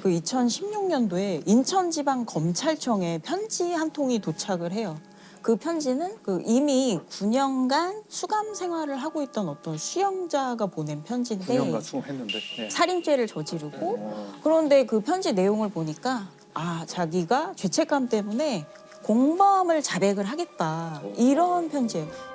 그 2016년도에 인천지방검찰청에 편지 한 통이 도착을 해요. 그 편지는 이미 9년간 수감 생활을 하고 있던 어떤 수용자가 보낸 편지인데 9년간 수감했는데 살인죄를 저지르고 그런데 그 편지 내용을 보니까 자기가 죄책감 때문에 공범을 자백을 하겠다 이런 편지예요.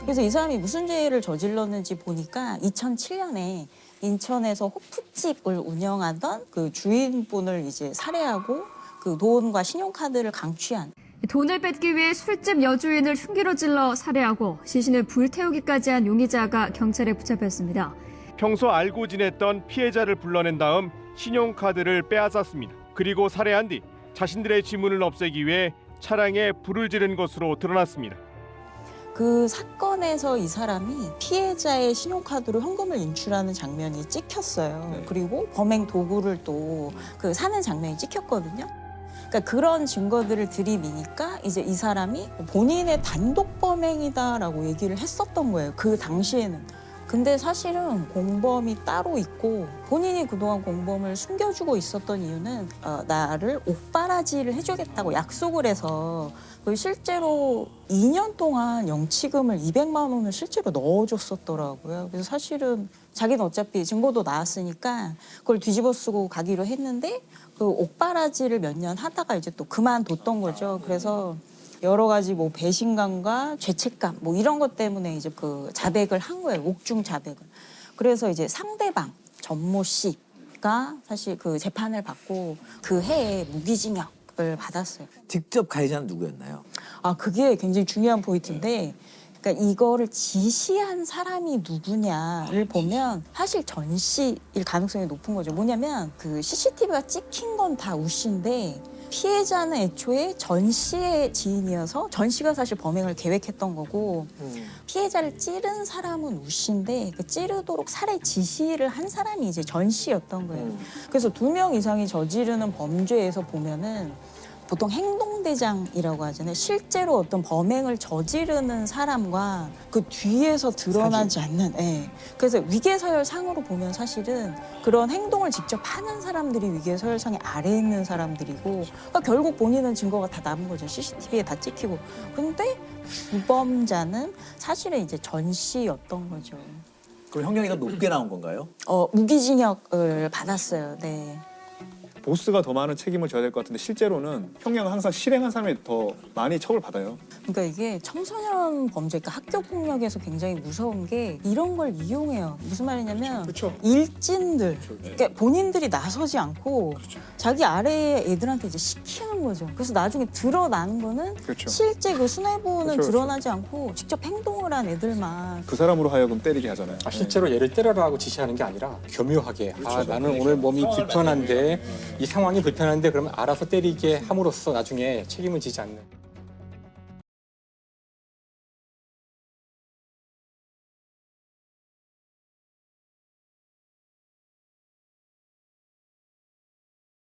그래서 이 사람이 무슨 죄를 저질렀는지 보니까 2007년에 인천에서 호프집을 운영하던 그 주인분을 이제 살해하고 그 돈과 신용카드를 강취한. 돈을 뺏기 위해 술집 여주인을 흉기로 찔러 살해하고 시신을 불태우기까지 한 용의자가 경찰에 붙잡혔습니다. 평소 알고 지냈던 피해자를 불러낸 다음 신용카드를 빼앗았습니다. 그리고 살해한 뒤 자신들의 지문을 없애기 위해 차량에 불을 지른 것으로 드러났습니다. 그 사건에서 이 사람이 피해자의 신용카드로 현금을 인출하는 장면이 찍혔어요. 네. 그리고 범행 도구를 또 그 사는 장면이 찍혔거든요. 그러니까 그런 증거들을 들이미니까 이제 이 사람이 본인의 단독 범행이다라고 얘기를 했었던 거예요. 그 당시에는. 근데 사실은 공범이 따로 있고 본인이 그동안 공범을 숨겨주고 있었던 이유는 나를 옥바라지를 해주겠다고 약속을 해서 실제로 2년 동안 영치금을 200만 원을 실제로 넣어줬었더라고요. 그래서 사실은 자기는 어차피 증거도 나왔으니까 그걸 뒤집어 쓰고 가기로 했는데 그 옥바라지를 몇 년 하다가 이제 또 그만뒀던 거죠. 그래서 여러 가지 뭐 배신감과 죄책감 뭐 이런 것 때문에 이제 그 자백을 한 거예요. 옥중 자백을. 그래서 이제 상대방 전모 씨가 사실 그 재판을 받고 그 해에 무기징역을 받았어요. 직접 가해자는 누구였나요? 그게 굉장히 중요한 포인트인데 그러니까 이거를 지시한 사람이 누구냐를 보면 사실 전 씨일 가능성이 높은 거죠. 뭐냐면 그 CCTV가 찍힌 건 다 우 씨인데 피해자는 애초에 전 씨의 지인이어서 전 씨가 사실 범행을 계획했던 거고 피해자를 찌른 사람은 우 씨인데 그 찌르도록 살해 지시를 한 사람이 이제 전 씨였던 거예요. 그래서 2명 이상이 저지르는 범죄에서 보면은 보통 행동대장이라고 하잖아요. 실제로 어떤 범행을 저지르는 사람과 그 뒤에서 드러나지 않는. 그래서 위계서열상으로 보면 사실은 그런 행동을 직접 하는 사람들이 위계서열상의 아래에 있는 사람들이고 그러니까 결국 본인은 증거가 다 남은 거죠. CCTV에 다 찍히고. 근데 주범자는 사실은 이제 전 씨였던 거죠. 그럼 형량이 더 높게 나온 건가요? 무기징역을 받았어요. 네. 보스가 더 많은 책임을 져야 될 것 같은데 실제로는 형량은 항상 실행한 사람이 더 많이 처벌받아요. 그러니까 이게 청소년 범죄, 그러니까 학교 폭력에서 굉장히 무서운 게 이런 걸 이용해요. 무슨 말이냐면 그렇죠. 일진들, 그러니까 본인들이 나서지 않고 자기 아래의 애들한테 이제 시키는 거죠. 그래서 나중에 드러나는 거는 그렇죠. 실제 그 수뇌부는 그렇죠, 드러나지 않고 직접 행동을 한 애들만. 그 사람으로 하여금 때리게 하잖아요. 실제로 얘를 때려라고 지시하는 게 아니라 교묘하게 나는 오늘 몸이 불편한데 이 상황이 불편한데 그러면 알아서 때리게 함으로써 나중에 책임을 지지 않는.